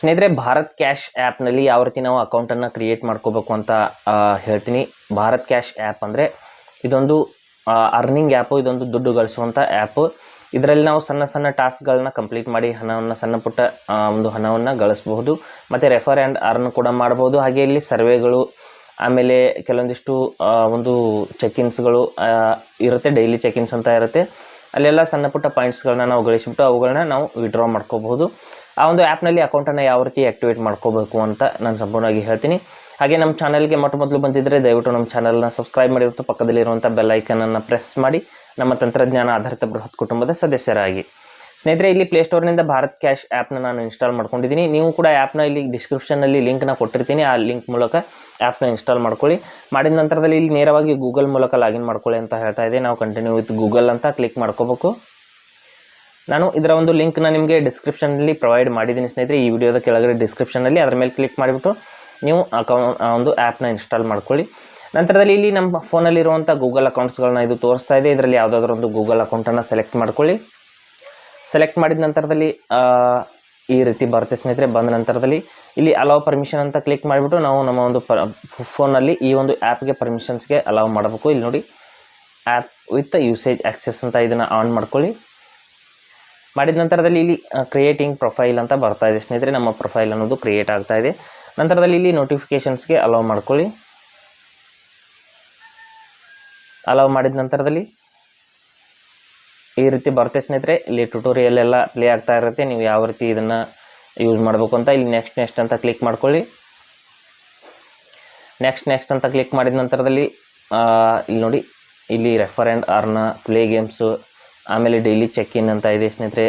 ಸ್ನೇಹಿತರೆ, ಭಾರತ್ ಕ್ಯಾಶ್ ಆ್ಯಪ್ನಲ್ಲಿ ಯಾವ ರೀತಿ ನಾವು ಅಕೌಂಟನ್ನು ಕ್ರಿಯೇಟ್ ಮಾಡ್ಕೋಬೇಕು ಅಂತ ಹೇಳ್ತೀನಿ. ಭಾರತ್ ಕ್ಯಾಶ್ ಆ್ಯಪ್ ಅಂದರೆ ಇದೊಂದು ಅರ್ನಿಂಗ್ ಆ್ಯಪು, ಇದೊಂದು ದುಡ್ಡು ಗಳಿಸುವಂಥ ಆ್ಯಪು. ಇದರಲ್ಲಿ ನಾವು ಸಣ್ಣ ಸಣ್ಣ ಟಾಸ್ಕ್ಗಳನ್ನ ಕಂಪ್ಲೀಟ್ ಮಾಡಿ ಹಣವನ್ನು, ಸಣ್ಣ ಪುಟ್ಟ ಒಂದು ಹಣವನ್ನು ಗಳಿಸಬಹುದು. ಮತ್ತು ರೆಫರ್ ಆ್ಯಂಡ್ ಅರ್ನ್ ಕೂಡ ಮಾಡ್ಬೋದು. ಹಾಗೆ ಇಲ್ಲಿ ಸರ್ವೆಗಳು, ಆಮೇಲೆ ಕೆಲವೊಂದಿಷ್ಟು ಒಂದು ಚೆಕ್ಇನ್ಸ್ಗಳು ಇರುತ್ತೆ, ಡೈಲಿ ಚೆಕ್ಇನ್ಸ್ ಅಂತ ಇರುತ್ತೆ. ಅಲ್ಲೆಲ್ಲ ಸಣ್ಣ ಪುಟ್ಟ ಪಾಯಿಂಟ್ಸ್ಗಳನ್ನ ನಾವು ಗಳಿಸಿಬಿಟ್ಟು ಅವುಗಳನ್ನ ನಾವು ವಿಡ್ರಾ ಮಾಡ್ಕೋಬಹುದು. ಆ ಒಂದು ಆ್ಯಪ್ನಲ್ಲಿ ಅಕೌಂಟನ್ನು ಯಾವ ರೀತಿ ಆ್ಯಕ್ಟಿವೇಟ್ ಮಾಡ್ಕೋಬೇಕು ಅಂತ ನಾನು ಸಂಪೂರ್ಣವಾಗಿ ಹೇಳ್ತೀನಿ. ಹಾಗೆ ನಮ್ಮ ಚಾನಲ್ಗೆ ಮೊದಲು ಬಂದಿದ್ದರೆ ದಯವಿಟ್ಟು ನಮ್ಮ ಚಾನಲ್ನ ಸಬ್ಸ್ಕ್ರೈಬ್ ಮಾಡಿರುತ್ತೆ, ಪಕ್ಕದಲ್ಲಿರುವಂಥ ಬೆಲ್ ಐಕನನ್ನು ಪ್ರೆಸ್ ಮಾಡಿ ನಮ್ಮ ತಂತ್ರಜ್ಞಾನ ಆಧಾರಿತ ಬೃಹತ್ ಕುಟುಂಬದ ಸದಸ್ಯರಾಗಿ. ಸ್ನೇಹಿತರೆ, ಇಲ್ಲಿ ಪ್ಲೇಸ್ಟೋರ್ನಿಂದ ಭಾರತ್ ಕ್ಯಾಶ್ ಆ್ಯಪ್ನ ನಾನು ಇನ್ಸ್ಟಾಲ್ ಮಾಡ್ಕೊಂಡಿದ್ದೀನಿ. ನೀವು ಕೂಡ ಆ್ಯಪ್ನ ಇಲ್ಲಿ ಡಿಸ್ಕ್ರಿಪ್ಷನ್ನಲ್ಲಿ ಲಿಂಕ್ನ ಕೊಟ್ಟಿರ್ತೀನಿ. ಆ ಲಿಂಕ್ ಮೂಲಕ ಆ್ಯಪ್ನ ಇನ್ಸ್ಟಾಲ್ ಮಾಡ್ಕೊಳ್ಳಿ. ಮಾಡಿದ ನಂತರದಲ್ಲಿ ಇಲ್ಲಿ ನೇರವಾಗಿ ಗೂಗಲ್ ಮೂಲಕ ಲಾಗಿನ್ ಮಾಡ್ಕೊಳ್ಳಿ ಅಂತ ಹೇಳ್ತಾ ಇದೆ. ನಾವು ಕಂಟಿನ್ಯೂ ವಿತ್ ಗೂಗಲ್ ಅಂತ ಕ್ಲಿಕ್ ಮಾಡ್ಕೋಬೇಕು. ನಾನು ಇದರ ಒಂದು ಲಿಂಕ್ನ ನಿಮಗೆ ಡಿಸ್ಕ್ರಿಪ್ಷನಲ್ಲಿ ಪ್ರೊವೈಡ್ ಮಾಡಿದ್ದೀನಿ ಸ್ನೇಹಿತರೆ, ಈ ವಿಡಿಯೋದ ಕೆಳಗಡೆ ಡಿಸ್ಕ್ರಿಪ್ಷನಲ್ಲಿ. ಅದರ ಮೇಲೆ ಕ್ಲಿಕ್ ಮಾಡಿಬಿಟ್ಟು ನೀವು ಒಂದು ಆ್ಯಪ್ನ ಇನ್ಸ್ಟಾಲ್ ಮಾಡ್ಕೊಳ್ಳಿ. ನಂತರದಲ್ಲಿ ಇಲ್ಲಿ ನಮ್ಮ ಫೋನಲ್ಲಿರುವಂಥ ಗೂಗಲ್ ಅಕೌಂಟ್ಸ್ಗಳನ್ನ ಇದು ತೋರಿಸ್ತಾ ಇದೆ. ಇದರಲ್ಲಿ ಯಾವುದಾದ್ರೂ ಒಂದು ಗೂಗಲ್ ಅಕೌಂಟನ್ನು ಸೆಲೆಕ್ಟ್ ಮಾಡ್ಕೊಳ್ಳಿ. ಸೆಲೆಕ್ಟ್ ಮಾಡಿದ ನಂತರದಲ್ಲಿ ಈ ರೀತಿ ಬರುತ್ತೆ ಸ್ನೇಹಿತರೆ. ಬಂದ ನಂತರದಲ್ಲಿ ಇಲ್ಲಿ ಅಲೌ ಪರ್ಮಿಷನ್ ಅಂತ ಕ್ಲಿಕ್ ಮಾಡಿಬಿಟ್ಟು ನಾವು ನಮ್ಮ ಒಂದು ಫೋನಲ್ಲಿ ಈ ಒಂದು ಆ್ಯಪ್ಗೆ ಪರ್ಮಿಷನ್ಸ್ಗೆ ಅಲೌ ಮಾಡಬೇಕು. ಇಲ್ಲಿ ನೋಡಿ, ಆ್ಯಪ್ ವಿತ್ ಯೂಸೇಜ್ ಆಕ್ಸೆಸ್ ಅಂತ ಇದನ್ನು ಆನ್ ಮಾಡ್ಕೊಳ್ಳಿ. ಮಾಡಿದ ನಂತರದಲ್ಲಿ ಇಲ್ಲಿ ಕ್ರಿಯೇಟಿಂಗ್ ಪ್ರೊಫೈಲ್ ಅಂತ ಬರ್ತಾ ಇದೆ ಸ್ನೇಹಿತರೆ. ನಮ್ಮ ಪ್ರೊಫೈಲ್ ಅನ್ನೋದು ಕ್ರಿಯೇಟ್ ಆಗ್ತಾ ಇದೆ. ನಂತರದಲ್ಲಿ ಇಲ್ಲಿ ನೋಟಿಫಿಕೇಷನ್ಸ್ಗೆ ಅಲೌ ಮಾಡ್ಕೊಳ್ಳಿ. ಅಲೌ ಮಾಡಿದ ನಂತರದಲ್ಲಿ ಈ ರೀತಿ ಬರುತ್ತೆ ಸ್ನೇಹಿತರೆ. ಇಲ್ಲಿ ಟ್ಯುಟೋರಿಯಲ್ ಎಲ್ಲ ಪ್ಲೇ ಆಗ್ತಾ ಇರುತ್ತೆ, ನೀವು ಯಾವ ರೀತಿ ಇದನ್ನು ಯೂಸ್ ಮಾಡಬೇಕು ಅಂತ. ಇಲ್ಲಿ ನೆಕ್ಸ್ಟ್ ಅಂತ ಕ್ಲಿಕ್ ಮಾಡ್ಕೊಳ್ಳಿ. ನೆಕ್ಸ್ಟ್ ಅಂತ ಕ್ಲಿಕ್ ಮಾಡಿದ ನಂತರದಲ್ಲಿ ಇಲ್ಲಿ ನೋಡಿ, ಇಲ್ಲಿ refer and earn, play games, ಆಮೇಲೆ ಡೈಲಿ ಚೆಕ್ ಇನ್ ಅಂತ ಇದೆ ಸ್ನೇಹಿತರೆ.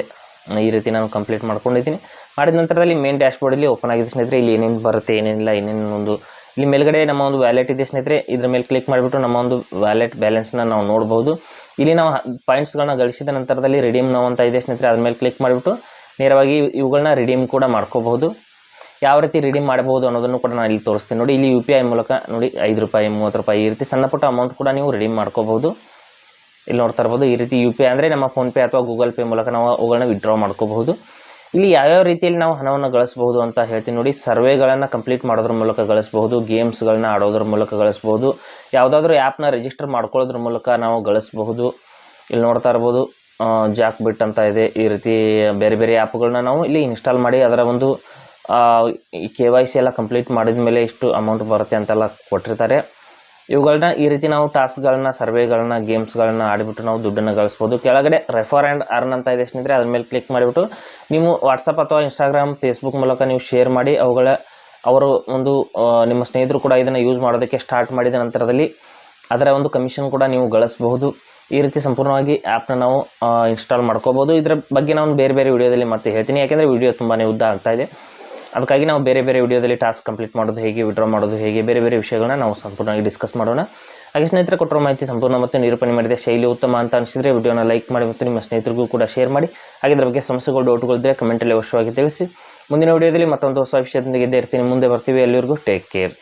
ಈ ರೀತಿ ನಾನು ಕಂಪ್ಲೀಟ್ ಮಾಡ್ಕೊಂಡಿದ್ದೀನಿ. ಮಾಡಿದ ನಂತರದಲ್ಲಿ ಮೇನ್ ಡ್ಯಾಶ್ಬೋರ್ಡಲ್ಲಿ ಓಪನ್ ಆಗಿದೆ ಸ್ನೇಹಿತರೆ. ಇಲ್ಲಿ ಏನೇನು ಬರುತ್ತೆ, ಏನೇನಿಲ್ಲ, ಏನೇನು ಒಂದು ಇಲ್ಲಿ ಮೇಲ್ಗಡೆ ನಮ್ಮ ಒಂದು ವ್ಯಾಲೆಟ್ ಇದೆ ಸ್ನೇಹಿತರೆ. ಇದ್ರ ಮೇಲೆ ಕ್ಲಿಕ್ ಮಾಡಿಬಿಟ್ಟು ನಮ್ಮ ಒಂದು ವ್ಯಾಲೆಟ್ ಬ್ಯಾಲೆನ್ಸ್ನ ನಾವು ನೋಡ್ಬೋದು. ಇಲ್ಲಿ ನಾವು ಪಾಯಿಂಟ್ಸ್ಗಳನ್ನ ಗಳಿಸಿದ ನಂತರದಲ್ಲಿ ರಿಡೀಮ್ ನಾವು ಅಂತ ಇದೆ ಸ್ನೇಹಿತರೆ. ಅದ್ರ ಮೇಲೆ ಕ್ಲಿಕ್ ಮಾಡಿಬಿಟ್ಟು ನೇರವಾಗಿ ಇವುಗಳನ್ನ ರಿಡೀಮ್ ಕೂಡ ಮಾಡ್ಕೋಬಹುದು. ಯಾವ ರೀತಿ ರಿಡೀಮ್ ಮಾಡಬಹುದು ಅನ್ನೋದನ್ನು ಕೂಡ ನಾನು ಇಲ್ಲಿ ತೋರಿಸ್ತೀನಿ ನೋಡಿ. ಇಲ್ಲಿ UPI ಮೂಲಕ ನೋಡಿ 5 ರೂಪಾಯಿ, 30 ರೂಪಾಯಿ, ಈ ರೀತಿ ಸಣ್ಣ ಪುಟ್ಟ ಅಮೌಂಟ್ ಕೂಡ ನೀವು ರಿಡೀಮ್ ಮಾಡ್ಕೋಬಹುದು. ಇಲ್ಲಿ ನೋಡ್ತಾ ಇರ್ಬೋದು, ಈ ರೀತಿ UPI ಅಂದರೆ ನಮ್ಮ ಫೋನ್ಪೇ ಅಥವಾ ಗೂಗಲ್ ಪೇ ಮೂಲಕ ನಾವು ಅವುಗಳನ್ನ ವಿಡ್ರಾ ಮಾಡ್ಕೋಬಹುದು. ಇಲ್ಲಿ ಯಾವ್ಯಾವ ರೀತಿಯಲ್ಲಿ ನಾವು ಹಣವನ್ನು ಗಳಿಸಬಹುದು ಅಂತ ಹೇಳ್ತೀನಿ ನೋಡಿ. ಸರ್ವೆಗಳನ್ನು ಕಂಪ್ಲೀಟ್ ಮಾಡೋದ್ರ ಮೂಲಕ ಗಳಿಸಬಹುದು, ಗೇಮ್ಸ್ಗಳನ್ನ ಆಡೋದ್ರ ಮೂಲಕ ಗಳಿಸಬಹುದು, ಯಾವುದಾದ್ರೂ ಆ್ಯಪ್ನ ರಿಜಿಸ್ಟರ್ ಮಾಡ್ಕೊಳ್ಳೋದ್ರ ಮೂಲಕ ನಾವು ಗಳಿಸಬಹುದು. ಇಲ್ಲಿ ನೋಡ್ತಾ ಇರ್ಬೋದು, ಜಾಕ್ ಬಿಟ್ ಅಂತ ಇದೆ. ಈ ರೀತಿ ಬೇರೆ ಬೇರೆ ಆ್ಯಪ್ಗಳನ್ನ ನಾವು ಇಲ್ಲಿ ಇನ್ಸ್ಟಾಲ್ ಮಾಡಿ ಅದರ ಒಂದು KYC ಎಲ್ಲ ಕಂಪ್ಲೀಟ್ ಮಾಡಿದ ಮೇಲೆ ಇಷ್ಟು ಅಮೌಂಟ್ ಬರುತ್ತೆ ಅಂತೆಲ್ಲ ಕೊಟ್ಟಿರ್ತಾರೆ. ಇವುಗಳನ್ನ ಈ ರೀತಿ ನಾವು ಟಾಸ್ಕ್ಗಳನ್ನ, ಸರ್ವೆಗಳನ್ನ, ಗೇಮ್ಸ್ಗಳನ್ನ ಆಡಿಬಿಟ್ಟು ನಾವು ದುಡ್ಡನ್ನು ಗಳಿಸ್ಬೋದು. ಕೆಳಗಡೆ ರೆಫರ್ ಆ್ಯಂಡ್ ಅರ್ನ್ ಅಂತ ಇದೆ ಸ್ನೇಹಿತರೆ. ಅದ್ರ ಮೇಲೆ ಕ್ಲಿಕ್ ಮಾಡಿಬಿಟ್ಟು ನೀವು ವಾಟ್ಸಪ್ ಅಥವಾ ಇನ್ಸ್ಟಾಗ್ರಾಮ್, ಫೇಸ್ಬುಕ್ ಮೂಲಕ ನೀವು ಶೇರ್ ಮಾಡಿ ಅವರು ಒಂದು ನಿಮ್ಮ ಸ್ನೇಹಿತರು ಕೂಡ ಇದನ್ನು ಯೂಸ್ ಮಾಡೋದಕ್ಕೆ ಸ್ಟಾರ್ಟ್ ಮಾಡಿದ ನಂತರದಲ್ಲಿ ಅದರ ಒಂದು ಕಮಿಷನ್ ಕೂಡ ನೀವು ಗಳಿಸಬಹುದು. ಈ ರೀತಿ ಸಂಪೂರ್ಣವಾಗಿ ಆ್ಯಪ್ನ ನಾವು ಇನ್ಸ್ಟಾಲ್ ಮಾಡ್ಕೋಬೋದು. ಇದರ ಬಗ್ಗೆ ನಾನು ಬೇರೆ ಬೇರೆ ವಿಡಿಯೋದಲ್ಲಿ ಮತ್ತೆ ಹೇಳ್ತೀನಿ, ಯಾಕೆಂದರೆ ವಿಡಿಯೋ ತುಂಬಾ ಉದ್ದ ಆಗ್ತಾ ಇದೆ. ಅದಕ್ಕಾಗಿ ನಾವು ಬೇರೆ ಬೇರೆ ವಿಡಿಯೋದಲ್ಲಿ ಟಾಸ್ಕ್ ಕಂಪ್ಲೀಟ್ ಮಾಡೋದು ಹೇಗೆ, ವಿಡ್ರಾ ಮಾಡೋದು ಹೇಗೆ, ಬೇರೆ ಬೇರೆ ವಿಷಯಗಳನ್ನ ನಾವು ಸಂಪೂರ್ಣವಾಗಿ ಡಿಸ್ಕಸ್ ಮಾಡೋಣ. ಹಾಗೆ ಸ್ನೇಹಿತರೆ, ಕೊಟ್ಟಿರೋ ಮಾಹಿತಿ ಸಂಪೂರ್ಣ ಮತ್ತು ನಿರೂಪಣೆ ಮಾಡಿದೆ, ಶೈಲಿ ಉತ್ತಮ ಅಂತ ಅನಿಸಿದರೆ ವಿಡಿಯೋನ ಲೈಕ್ ಮಾಡಿ ಮತ್ತು ನಿಮ್ಮ ಸ್ನೇಹಿತರಿಗೂ ಕೂಡ ಶೇರ್ ಮಾಡಿ. ಹಾಗೆ ಇದರ ಬಗ್ಗೆ ಸಮಸ್ಯೆಗಳು, ಡೌಟ್ಗಳಿದ್ದರೆ ಕಮೆಂಟಲ್ಲಿ ಅವಶ್ಯವಾಗಿ ತಿಳಿಸಿ. ಮುಂದಿನ ವಿಡಿಯೋದಲ್ಲಿ ಮತ್ತೊಂದು ಹೊಸ ವಿಷಯದೊಂದಿಗೆ ಇದ್ದೇ ಇರ್ತೀನಿ. ಮುಂದೆ ಬರ್ತೀವಿ. ಎಲ್ಲರಿಗೂ ಟೇಕ್ ಕೇರ್.